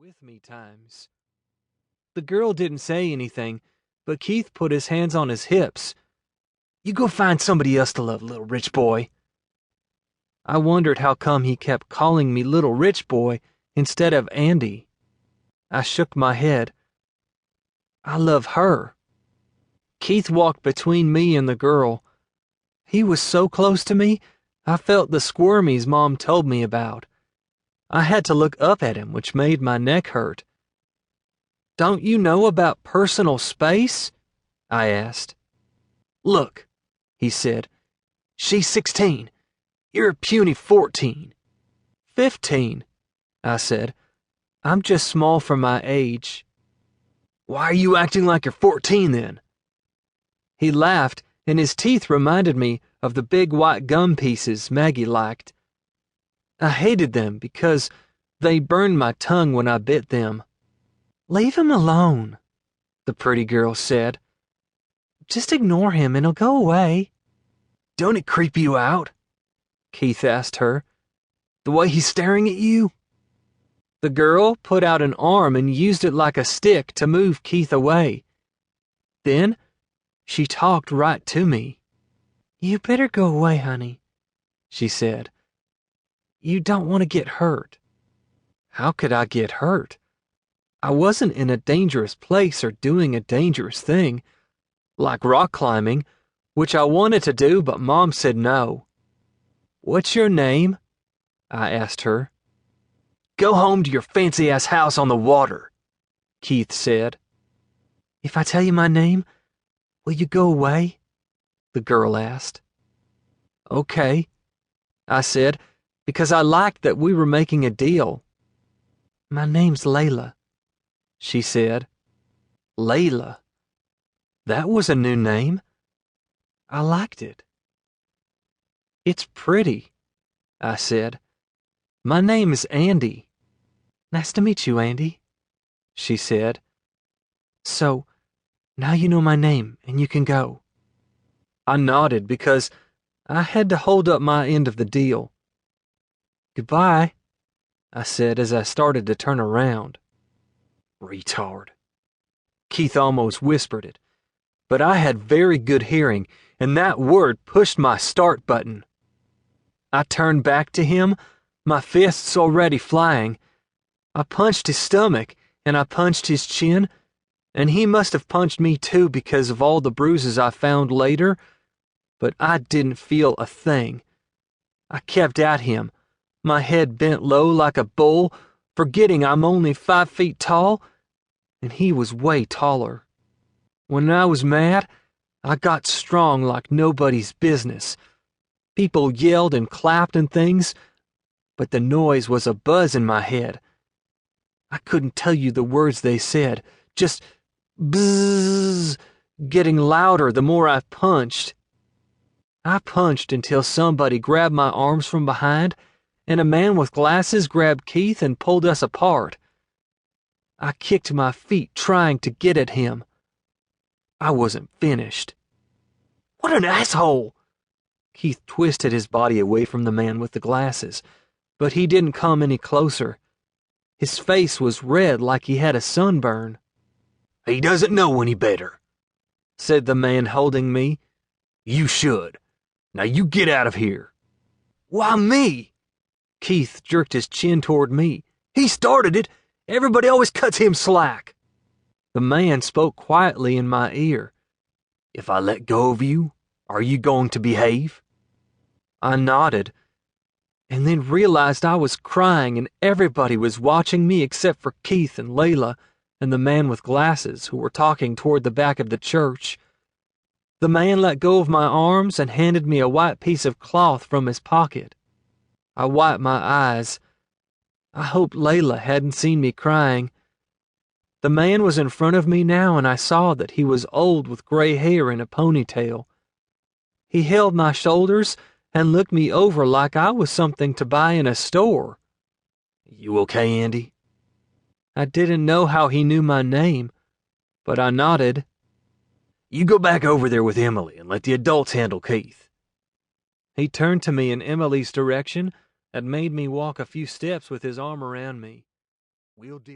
with me times. The girl didn't say anything, but Keith put his hands on his hips. You go find somebody else to love, little rich boy. I wondered how come he kept calling me little rich boy instead of Andy. I shook my head. I love her. Keith walked between me and the girl. He was so close to me, I felt the squirmies Mom told me about. I had to look up at him, which made my neck hurt. Don't you know about personal space? I asked. Look, he said. She's 16. You're a puny 14. 15, I said. I'm just small for my age. Why are you acting like you're 14 then? He laughed, and his teeth reminded me of the big white gum pieces Maggie liked. I hated them because they burned my tongue when I bit them. Leave him alone, the pretty girl said. Just ignore him and he'll go away. Don't it creep you out? Keith asked her. The way he's staring at you? The girl put out an arm and used it like a stick to move Keith away. Then she talked right to me. You better go away, honey, she said. You don't want to get hurt. How could I get hurt? I wasn't in a dangerous place or doing a dangerous thing, like rock climbing, which I wanted to do, but Mom said no. What's your name? I asked her. Go home to your fancy-ass house on the water, Keith said. If I tell you my name, will you go away? The girl asked. Okay, I said, because I liked that we were making a deal. My name's Layla, she said. Layla. That was a new name. I liked it. It's pretty, I said. My name is Andy. Nice to meet you, Andy, she said. So, now you know my name and you can go. I nodded because I had to hold up my end of the deal. Goodbye, I said as I started to turn around. Retard. Keith almost whispered it, but I had very good hearing, and that word pushed my start button. I turned back to him, my fists already flying. I punched his stomach, and I punched his chin, and he must have punched me too because of all the bruises I found later, but I didn't feel a thing. I kept at him, my head bent low like a bull, forgetting I'm only 5 feet tall, and he was way taller. When I was mad, I got strong like nobody's business. People yelled and clapped and things, but the noise was a buzz in my head. I couldn't tell you the words they said, just bzzz, getting louder the more I punched. I punched until somebody grabbed my arms from behind, and a man with glasses grabbed Keith and pulled us apart. I kicked my feet trying to get at him. I wasn't finished. What an asshole! Keith twisted his body away from the man with the glasses, but he didn't come any closer. His face was red like he had a sunburn. He doesn't know any better, said the man holding me. You should. Now you get out of here. Why me? Keith jerked his chin toward me. He started it. Everybody always cuts him slack. The man spoke quietly in my ear. If I let go of you, are you going to behave? I nodded, and then realized I was crying and everybody was watching me except for Keith and Layla and the man with glasses who were talking toward the back of the church. The man let go of my arms and handed me a white piece of cloth from his pocket. I wiped my eyes. I hoped Layla hadn't seen me crying. The man was in front of me now, and I saw that he was old with gray hair and a ponytail. He held my shoulders and looked me over like I was something to buy in a store. You okay, Andy? I didn't know how he knew my name, but I nodded. You go back over there with Emily and let the adults handle Keith. He turned to me in Emily's direction and made me walk a few steps with his arm around me. We'll deal